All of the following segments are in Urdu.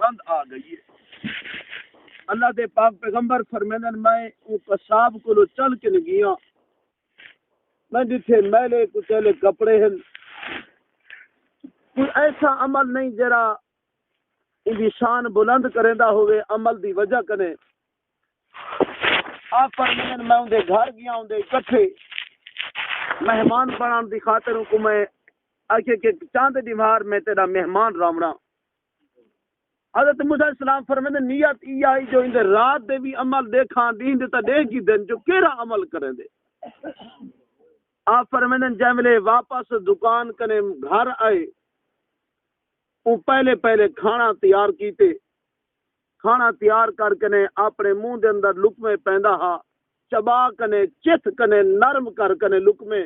بلند آ گئی ہے۔ اللہ دے پاک پیغمبر فرمیندن میں او قصاب کو چل کے گیا، میں جتھے میلے کچیلے کپڑے ہیں، کوئی ایسا عمل نہیں جرا ان کی شان بلند کریندا ہوئے عمل دی وجہ کنے۔ آپ فرمیندن میں ان دے گھر گیا، ان دے کٹھے مہمان بنان دی خاطر کو میں آکے کہ چاند دیوار میں تیرا مہمان رامنا۔ حضرت موسیٰ علیہ السلام فرمیندن نیت ای آئی جو ان دے رات دے بھی عمل دیکھاں دین دیتا دیکھ کی دن جو کیرا عمل کریں دے۔ آپ فرمیندن جیملے واپس دکان کنے گھر آئے، وہ پہلے کھانا تیار کیتے، کھانا تیار کر کنے اپنے منہ دے اندر لقمے پیندا ہا، چبا کنے چت کنے نرم کر کنے لقمے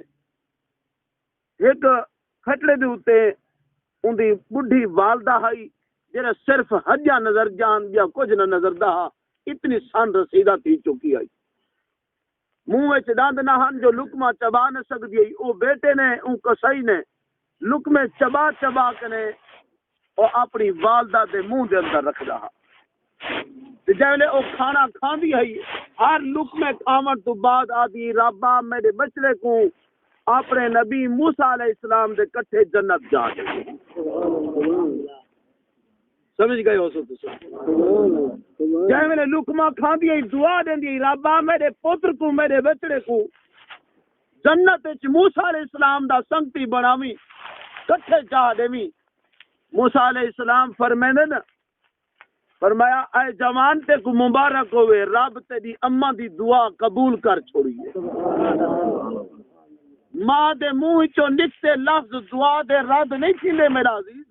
ایک کھٹڑے دے ہوتے ان دی بڈھی والدہ ہائی جنہیں صرف حجہ نظر جان یا کچھ نہ نظر دا ہا، اتنی سن رسیدہ تھی چکی آئی، منہ وچ دند نہ ہن جو لقمہ چبا نہ سکتی ہے، او بیٹے نے او کسائی نے لقمے چبا کنے اور اپنی والدہ دے منہ دے اندر رکھ رہا۔ جیلے او کھانا کھاندی ہے، ہر لقمے کھاون تو بعد آدھی ربا میرے بچڑے کو اپنے نبی موسیٰ علیہ السلام دے کٹھے جنت جا دے۔ سمجھ گئے ہو سو جیلے لقمہ کھاندی ہے، دعا دیندی ربا میرے پتر کو میرے بچڑے کو جنت وچ موسیٰ علیہ السلام دا سنگتی بناویں، کٹھے جا دیویں۔ موسیٰ علیہ السلام فرمایا اے جوان تے کو مبارک ہوئے، رب تیری اماں دی دعا قبول کر چھوڑیے۔ ماں دے منہ چوں نکتے لفظ دعا دے رد نہیں تھیندے میرا عزیز،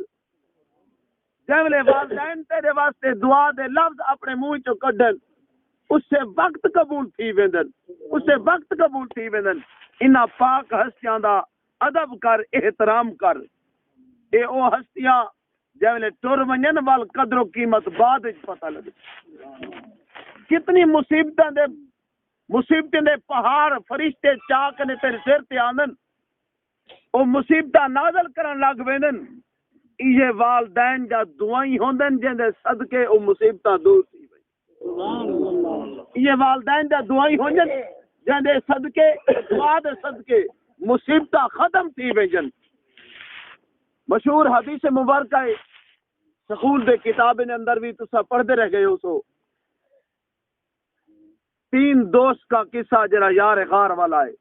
جیولے والدین تیرے واسطے دعا دے لفظ اپنے منہ چوں کڈن اس سے وقت قبول تھی ویندن، انہاں پاک ہستیاں دا ادب کر، احترام کر۔ اے او ہستیاں جیولے ٹر ونجن وال قدر و قیمت بعد وچ پتہ لگے۔ کتنی مصیبتیں دے پہاڑ فرشتے چاک نے تیرے سر تے آندن، او مصیبتاں نازل کرن لگ ویندن، یہ والدین جا دعائیں ہوندن جندے صدقے او مصیبتاں دور تھی وئی۔ یہ والدین جا دعائیں ہوندن جندے صدقے دعا دے صدقے مصیبتاں ختم تھی ویجن۔ مشہور حدیث مبارکہ ہے، سکول دے کتابیں اندر بھی تسا پڑھتے رہ گئے ہو سو، 3 دوست کا قصہ جڑا یار غار والا ہے،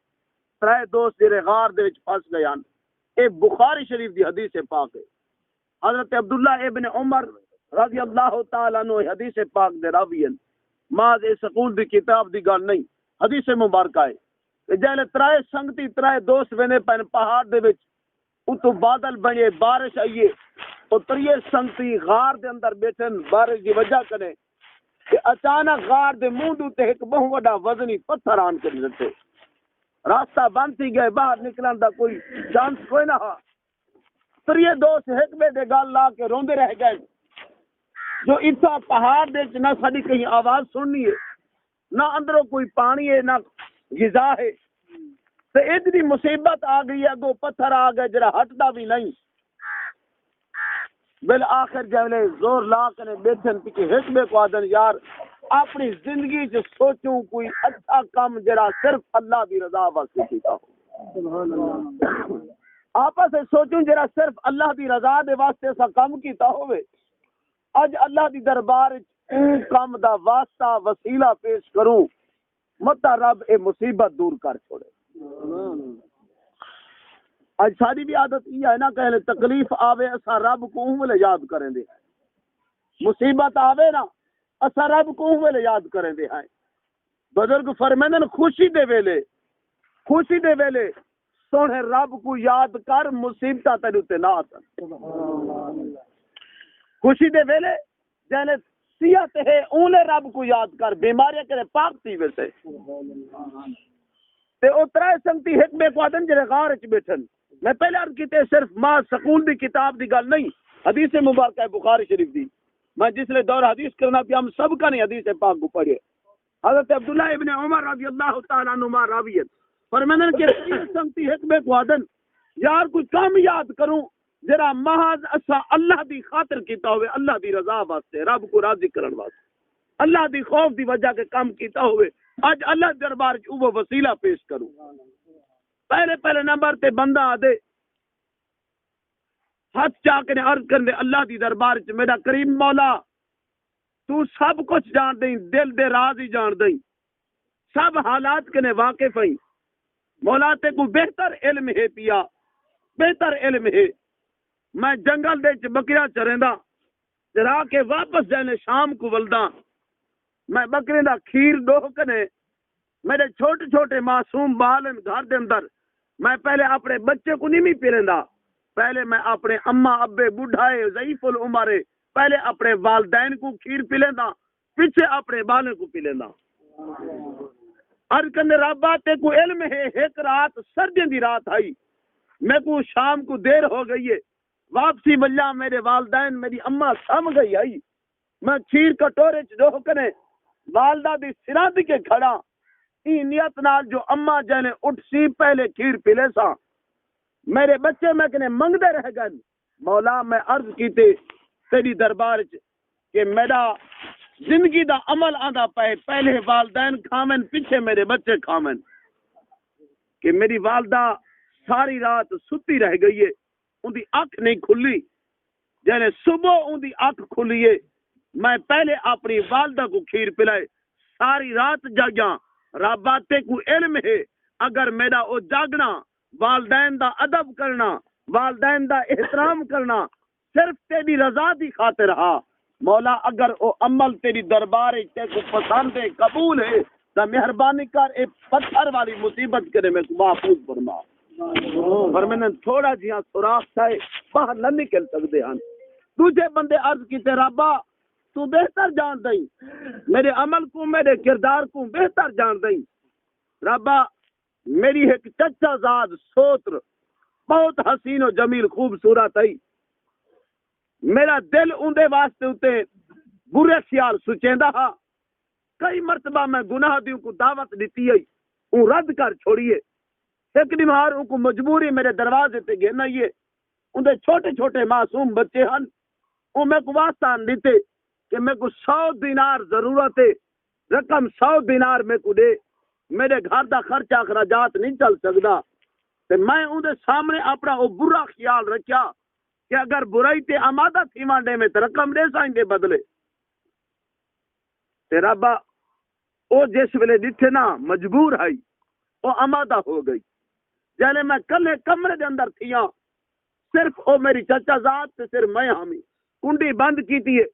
3 دوست جڑے غار دے وچ پھس گئے ہن، اے بخاری شریف دی حدیث پاک ہے۔ حضرت عبداللہ ابن عمر رضی اللہ تعالی عنہ حدیث پاک دے راوی ہیں، ماذ اے سکول دی کتاب دی گل نہیں، حدیث مبارکہ ہے کہ جلے 3 سنگتی 3 دوست ویندے پن پہاڑ دے وچ، اتو بادل بنے بارش آئیے، تو 3 سنگتی غار دے اندر بیٹھن بارش دی وجہ کنے کہ اچانک غار دے منہ دوتے ایک بہت بڑا وزنی پتھر آن کر لیتے، راستہ بند تھی گئے، باہر نکلن دا کوئی چانس کوئی نہ ہا۔ 3 دوست ایک بے دے گال لا کے روندے رہ گئے، جو اتنا پہاڑ دے نہ ساری کہیں آواز سننی ہے، نہ اندروں کوئی پانی ہے، نہ غذا ہے، تو اتنی مصیبت آ گئی ہے، دو پتھر آ گئے جرا ہٹدا بھی نہیں۔ بالآخر جلے زور لا کر بیٹھن کہ حکمے کو آدن یار اپنی زندگی جو سوچوں کوئی اچھا کام جرا صرف اللہ دی رضا واسطے کیتا ہو، آپس سے سوچوں جرا صرف اللہ دی رضا دے واسطے سا کام کیتا ہوئے، اج اللہ دی دربار اون کام دا واسطہ وسیلہ پیش کروں، متا رب اے مصیبت دور کر چھوڑے۔ آج ساری بھی عادت یہ ہے نا کہ تکلیف آوے اسا رب کو ہوں یاد کریں دے، مصیبت آوے نا اسا رب کو ہوں یاد کریں دے ہیں۔ بزرگ فرمیندن خوشی دے ویلے سونے رب کو یاد کر، مصیبتہ تیرے تے نہ آتن۔ خوشی دے ویلے جینے صحت ہے اونے رب کو یاد کر، بیماریاں کرے پاک تھی ویسے تے او 3 سنگتی حکمے کو آدن جڑے غار وچ بیٹھن۔ میں پہلے عرض کیتے صرف ماں سکول دی کتاب دی گل نہیں، حدیث مبارکہ بخاری شریف دی، میں جس لئے دور حدیث کرنا پیا ہم سب کا نہیں حدیث پاک کو پڑھے۔ حضرت عبداللہ ابن عمر رضی اللہ تعالیٰ عنہ راویت فرمانن کہ 3 سنگتی حکمے کو آدن یار کوئی کام یاد کروں جرا محض اسا اللہ دی خاطر کیتا ہوئے، اللہ دی رضا واسطے، رب کو راضی کرن واسطے، اللہ دی خوف دی وجہ کے کام کیتا ہوئے، اج اللہ دربار چ وہ وسیلہ پیش کروں۔ پہلے نمبر تے بندہ آدے ہاتھ چاہ کے عرض کر دے اللہ دی دربار چ میرا کریم مولا تو سب کچھ جان دیں، دل دے راز ہی جان دیں، سب حالات کے واقف ہیں، مولا تے کو بہتر علم ہے پیا، بہتر علم ہے، میں جنگل دے چ بکریاں چریندا چرا کے واپس جانے شام کو ولدا، میں بکرے دا کھیر ڈوہ کنے میرے چھوٹے چھوٹے معصوم بال گھر دے اندر، میں پہلے اپنے بچے کو نہیں پلیندا، پہلے میں اپنے اما ابے بوڑھائے ضعیف العمر پہلے اپنے والدین کو کھیر پلیندا، پیچھے اپنے بالوں کو پلیندا۔ عرض کرنے رابا تے کو علم ہے، ایک رات سردیاں دی رات آئی، میں کو شام کو دیر ہو گئی ہے، واپسی بلّا میرے والدین میری اما سم گئی آئی، میں کھیر کٹورے چ ڈوہ کنے والدہ دی سراد کے کھڑا، ای نیت نال جو اما جانے اٹھ سی پہلے کھیر پلے سا، میرے بچے میں کنے منگ دے رہ گئے، مولا میں عرض کیتے تیری دربار چ کہ میرا زندگی دا عمل آندا پائے، پہلے والدین کھامن پیچھے میرے بچے کھامن، کہ میری والدہ ساری رات ستی رہ گئی ہے، ان دی آنکھ نہیں کھلی، جانے صبح ان دی آنکھ کھلی ہے، میں پہلے اپنی والدہ کو کھیر پلائے، ساری رات جاگیاں، رابطے کو علم ہے، اگر میرا او جاگنا، والدین دا ادب کرنا، والدین دا احترام کرنا، صرف تیری رضا دی خاطر ہا، مولا اگر او عمل تیری دربار تے کو پسند ہے، قبول ہے، تو مہربانی کر اے پتھر والی مصیبت کرے میں کو محفوظ فرما۔ پر میں نے تھوڑا جہاں سوراخ تھا باہر نہ نکل سکتے ہیں، دوسرے بندے عرض کیتے رابا تو بہتر جان دیں، میرے عمل کو میرے کردار کو بہتر جان دیں، رابا میری ایک چچا زاد سوتر بہت حسین و جمیل خوبصورت ہے، میرا دل اندے واسطے ہوتے برے خیال سچیندا ہا، کئی مرتبہ میں گناہ دیوں کو دعوت دیتی ہے ان رد کر چھوڑیے، ایک نمہار ان کو مجبوری میرے دروازے تے گھرنا ہی ہے، اندے چھوٹے چھوٹے معصوم بچے ہن، ان میں کو واسطہ دیتے کہ میں کو 100 دینار ضرورت ہے، رقم 100 دینار میں کو دے، میرے گھر دا خرچہ اخراجات نہیں چل سکتا، تے میں اندے سامنے اپنا وہ برا خیال رکھیا کہ اگر برائی تے آمادہ تھی مانڈے میں تے رقم دے سائیں گے بدلے، تے ربا او جس ویلے ڈٹھے نا مجبور ہے وہ آمادہ ہو گئی، جلے میں کلے کمرے دے اندر تھیاں، صرف او میری چچا ذات تے صرف میں ہمی کنڈی بند کیتی ہے،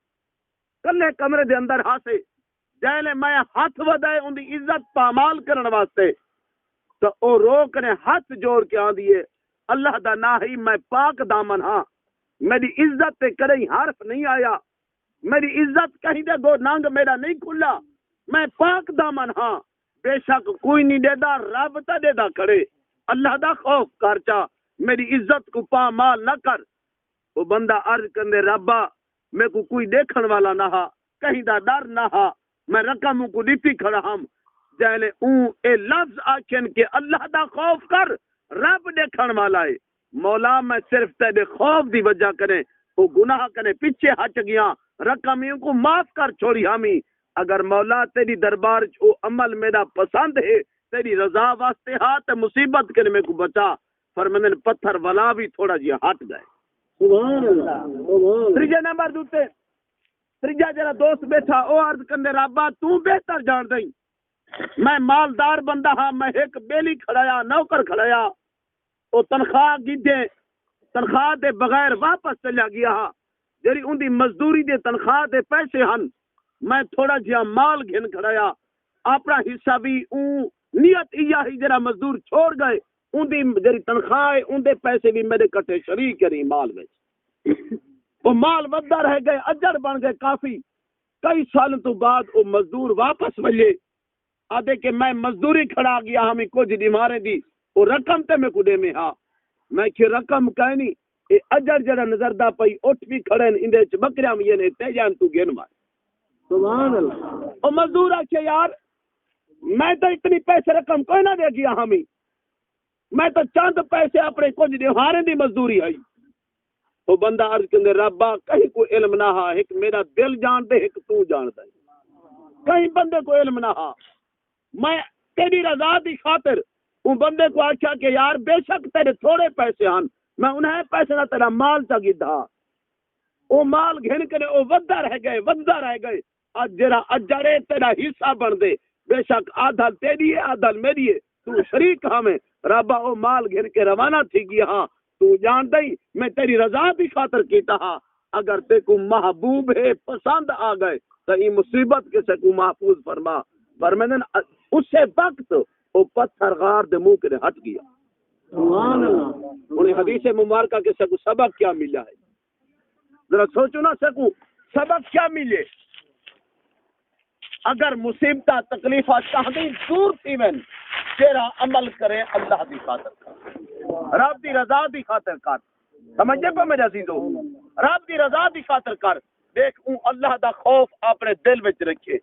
کلے کمرے دے اندر ہاسے، جلے میں ہاتھ ودائے ان دی عزت پامال کرن واسطے، تو او روک نے ہاتھ جوڑ کے آن دیئے اللہ دا ناہی میں پاک دامن ہاں، میری عزت تے کریں حرف نہیں آیا، میری عزت کہیں دے گو نانگ میرا نہیں کھلا، میں پاک دامن ہاں، بے شک کوئی نہیں دے دا رب تا دے دا کرے، اللہ دا خوف کرچا میری عزت کو پامال نہ کر، وہ بندہ عرض کرنے ربا میں کو کوئی دیکھن والا نہ ہا، کہیں دا ڈر نہ ہا، میں رقم کو ڈپی کھڑا ہم، جہلے اون اے لفظ آکھن کے اللہ دا خوف کر، رب دیکھن والا ہے، مولا میں صرف تیرے خوف دی وجہ کریں، وہ گناہ کریں پیچھے ہٹ گیا، رقمیوں کو معاف کر چھوڑی ہمیں، اگر مولا تیری دربار او عمل میرا پسند ہے، تیری رضا واسطے ہاتھ مصیبت کرنے میں کو بچا، فرمانن پتھر والا بھی تھوڑا جیا ہٹ گئے، سبحان اللہ۔ تریجے نمبر دوتے تریجا جرا دوست بیٹھا او عرض کرنے رابا تو بہتر جان دیں، میں مالدار بندہ ہاں، میں ایک بیلی کھڑایا نوکر کھڑایا، او تنخواہ گیدے تنخواہ دے بغیر واپس چلا گیا ہاں، جری ان دی مزدوری دے تنخواہ دے پیسے ہن، میں تھوڑا جہا مال گھن کھڑایا، اپنا حصہ بھی اون نیت ایا ہی جرا مزدور چھوڑ گئے، ان دی جری تنخواہ ہے ان دے پیسے بھی میرے کٹے شریک کری مال میں، وہ مال ودہ رہ گئے، اجر بن گئے کافی، کئی سال تو بعد وہ مزدور واپس ملے، آدھے کہ میں مزدوری کھڑا گیا ہمیں کچھ دیمارے دی، وہ رقم تے میں کڈے میں ہاں، میں کہ رقم کہیں نہیں، اے اجر جڑا نظر دا پئی اٹھ بھی کھڑے اندے چ بکریاں میں نے تے جان تو گن مار، سبحان اللہ۔ او مزدور آکھے یار میں تو اتنی پیسے رقم کوئی نہ دے گیا ہمیں، میں تو چند پیسے اپنے کچھ دیوارے دی مزدوری آئی، وہ بندہ عرض کندے ربا کہیں کو علم نہ ہا، ایک میرا دل جان دے، ایک تو جان دے، کہیں بندے کو علم نہ ہا۔ میں تیری رضا دی خاطر ان بندے کو آخیا کہ یار بے شک تیرے تھوڑے پیسے ہن، میں انہیں پیسے نہ تیرا مال چا گدھا، وہ مال گھن کے وہ ودا رہ گئے، اج جڑا اجڑے تیرا حصہ بن دے، بے شک آدھا تیری ہے آدھا میری ہے، تو شریک ہمیں ربا وہ مال گھن کے روانہ تھی گیا ہاں، تو جان دئی میں تیری رضا دی خاطر کیتا ہاں، اگر تے کو محبوب ہے پسند آ گئے تو یہ مصیبت کے سے کو محفوظ فرما۔ فرمائن اسے وقت وہ پتھر غار دے منہ کے ہٹ گیا۔ سبحان اللہ۔ انہیں حدیث مبارکہ کے سے کو سبق کیا ملا ہے، ذرا سوچو نا، سکو سبق کیا ملے؟ اگر مصیبتہ تکلیفہ چاہدیں دور تھی میں تیرا عمل کرے اللہ دی خاطر کر، رب دی رضا دی خاطر کر، سمجھے پہ میرے عزیزو، رب دی رضا دی خاطر کر۔ دیکھ اون اللہ دا خوف اپنے دل وچ رکھے،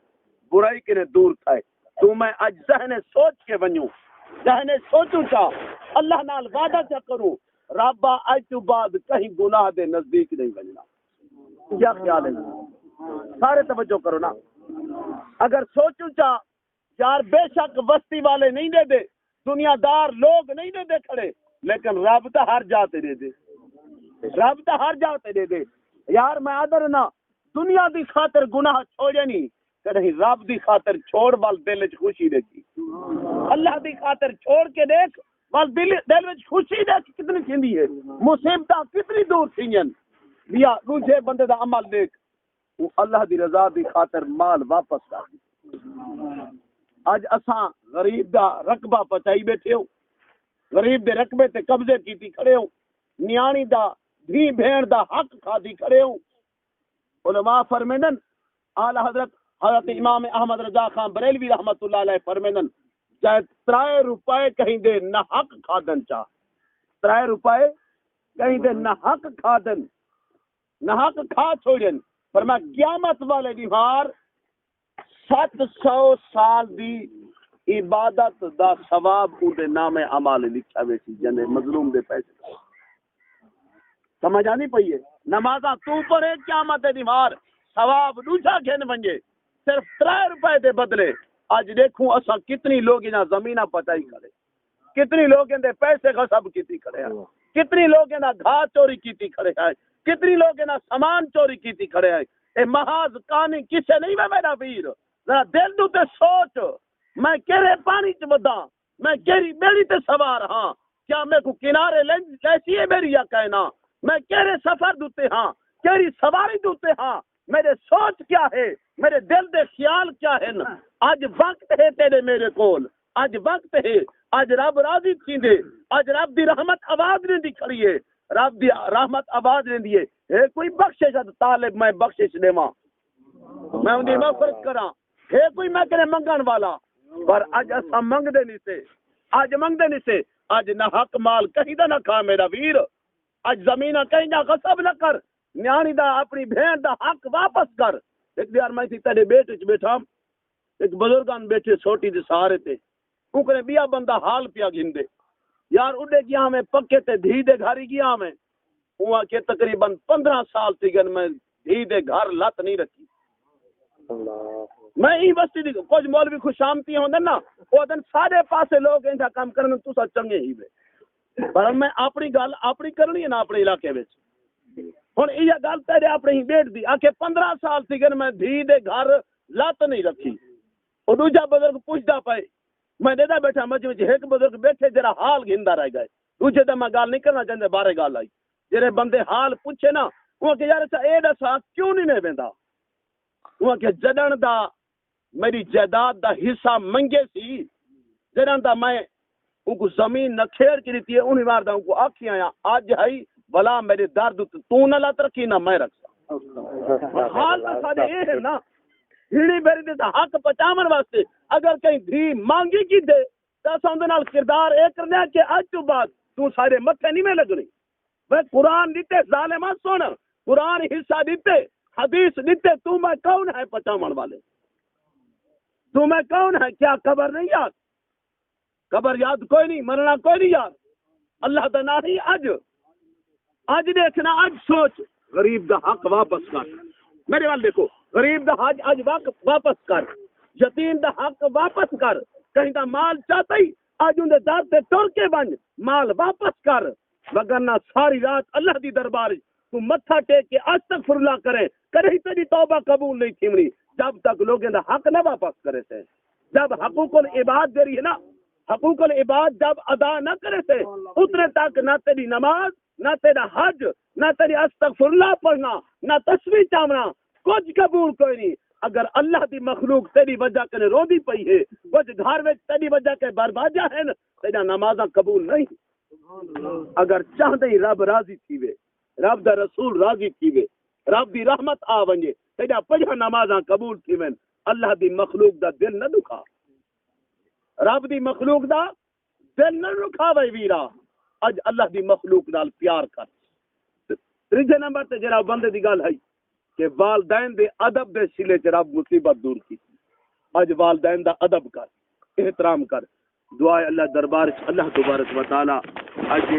برائی کے دور تھائے، تو میں اج ذہن سوچ کے ونیوں، ذہن سوچوں چاہ اللہ نال وعدہ چا کروں ربا اج تو بعد کہیں گناہ دے نزدیک نہیں بننا۔ کیا خیال ہے؟ سارے توجہ کرو نا، اگر سوچوں چاہ یار بے شک بستی والے نہیں دے دے، دنیا دار لوگ نہیں دے دے کھڑے، لیکن رب تو ہر جاتے دے دے، رب تو ہر جاتے دے دے۔ یار میں آدر نا دنیا دی خاطر گناہ چھوڑے نہیں، کہیں رب دی خاطر چھوڑ وال دل وچ خوشی دیکھی، اللہ دی خاطر چھوڑ کے دیکھ وال دل وچ خوشی دیکھ کتنی تھیندی ہے، مصیبتاں کتنی دور تھیندیاں۔ یا دوسرے بندے دا عمل دیکھ، وہ اللہ دی رضا دی خاطر مال واپس کر دی۔ اج اساں غریب دا رقبہ پچائی بیٹھے ہو، غریب دے رقبے تے قبضے کیتی کھڑے ہو، نیانی دا دھی بھیڑ دا حق کھادی کھڑے ہو۔ علماء فرمینن اعلی حضرت امام احمد رضا خان بریلوی رحمت اللہ علیہ فرمینن چاہے 3 روپے کہیں دے نہ حق کھادن، چاہ 3 روپے کہیں دے نہ حق کھادن، نہ حق کھا چھوڑن، فرمایا قیامت والے دیوار 700 سال دی عبادت دا ثواب اودے نام اعمال لکھا ہوئے سی، جنے مظلوم دے پیسے سمجھ آنی پئی ہے۔ نمازاں تو پڑھے قیامت دے دیوار ثواب دوجا گھن ونجے صرف 3 روپے دے بدلے۔ آج دیکھوں اساں کتنی لوگ انہاں زمینہ پٹائی کرے، کتنی لوگ ان دے پیسے غصب کیتی کھڑے ہیں، کتنی لوگ انہاں گھا چوری کیتی کھڑے ہیں، کتنی لوگ انہاں سامان چوری کیتی کھڑے ہیں۔ اے محاذ کہانی کسے نہیں میں میرا ویر، ذرا دل دو تے سوچ، میں کیرے پانی چ بداں، میں کیری بیڑی تے سوار ہاں، کیا میں کو کنارے لیسی ہے میری یا کہنا، میں کیرے سفر دوتے ہاں، کیری سواری دوتے ہاں، میرے سوچ کیا ہے، میرے دل دے خیال کیا ہے۔ آج وقت ہے تیرے میرے کول، آج وقت ہے، آج رب راضی تھیندے، آج رب دی رحمت آواز نہیں دی کھڑی ہے، رب دی رحمت آواز نہیں دیے، ہے کوئی بخشش طالب میں بخشش دیواں، میں ان دی مغفرت کراں، ہے کوئی میں کرے منگن والا، پر اج اساں منگ دے نہیں سے، اج منگ دے نہیں سے، اج نہ حق مال کہیں دا نہ کھا میرا ویر، اج زمینہ کہیں نہ غصب نہ کر، نیانی دا اپنی بہن دا حق واپس کر۔ ایک دیار میں تھی تیرے بیٹے چ بیٹھا، ایک بزرگان بیٹھے سوٹی دے سہارے تے، اوکرے بیا بندہ حال پیا گھندے، یار اڈے گیا میں پکے تے دھی دے گھر گیا میں، ہوا کہ تقریباً 15 سال تھی گن میں دھی دے گھر لت نہیں رکھی۔ میں ہی بستی دی کچھ مولوی خوشامتی ہوندے نا، وہ دن سارے پاسے لوگ انجا کام کرنے تو سا چنگے ہی وے، پر میں اپنی گل اپنی کرنی ہے نا اپنے علاقے وچ۔ ہن یہ گل تیرے اپنے ہی بیٹھ دی آکھے 15 سال تھی گن میں دھی دے گھر لت نہیں رکھی۔ وہ دوجا بزرگ پوچھدا پئے، میں دیدا بیٹھا مجھے ایک بزرگ بیٹھے جرا حال گھندا رہ گئے، دوجے تے میں گل نہیں کرنا چاہندے بارے گل آئی، جڑے بندے حال پوچھے نا وہ کہ یار اے دسا کیوں نہیں میں ویندا، وہ کہ جدن دا میری جائیداد دا حصہ منگے سی، جدن دا میں ان کو زمین نہ کھیڑ کے دیتی ہے انہی بار دا ان کو آکھی آیا آج ہے بلا میرے درد تو نہ لات رکھی نہ میں رکھا، حال دا سادے اے ہے نا، ہیڑی بیری دے حق پچامن واسطے اگر کہیں دھی مانگی کی دے تو سوندے نال کردار اے کرنے کہ اج تو بعد تو سارے متھے نہیں میں لگنی، وہ قرآن دیتے ظالمان سن، قرآن حصہ دیتے، حدیث دیتے، تو میں کون ہے پچامن والے، تو میں کون ہے، کیا قبر نہیں یاد، قبر یاد کوئی نہیں، مرنا کوئی نہیں یاد، اللہ دا نام ہی اج دیکھنا اج سوچ غریب دا حق واپس کر میرے وال دیکھو غریب دا حق اج واپس کر یتیم دا حق واپس کر کہیں دا مال چاہتا ہی اج اندے در تے ٹر کے بن مال واپس کر وگرنہ ساری رات اللہ دی دربار تو متھا ٹیک کے استغفر اللہ کرے کرے تیری توبہ قبول نہیں تھیمنی جب تک لوگوں دا حق نہ واپس کرے تھے جب حقوق العباد دے رہی ہے نا حقوق العباد جب ادا نہ کرے تھے اتنے تک نہ تیری نماز نہ تیرا حج نہ تیری استغفر اللہ پڑھنا نہ تسبیح چاہنا کچھ قبول کوئی نہیں اگر اللہ دی مخلوق تیری وجہ کے رو دی پئی ہے کچھ گھر میں تیری وجہ کے بربادہ ہے نا تیرا نمازاں قبول نہیں اگر چاہتے ہی رب راضی تھیوے رب دا رسول راضی تھیوے رب دی رحمت آ ونجے تیرا پڑھا نمازاں قبول تھیویں اللہ دی مخلوق دا دل نہ دکھا رب دی مخلوق دا دل نہ رکھا وے ویرا اج اللہ دی مخلوق نال پیار کر تیجے نمبر تے جڑا بندے دی گل ہے کہ والدین دے ادب دے سلے چ رب مصیبت دور کی اج والدین دا ادب کر احترام کر دعا اللہ دربار اللہ تبارک و تعالی اج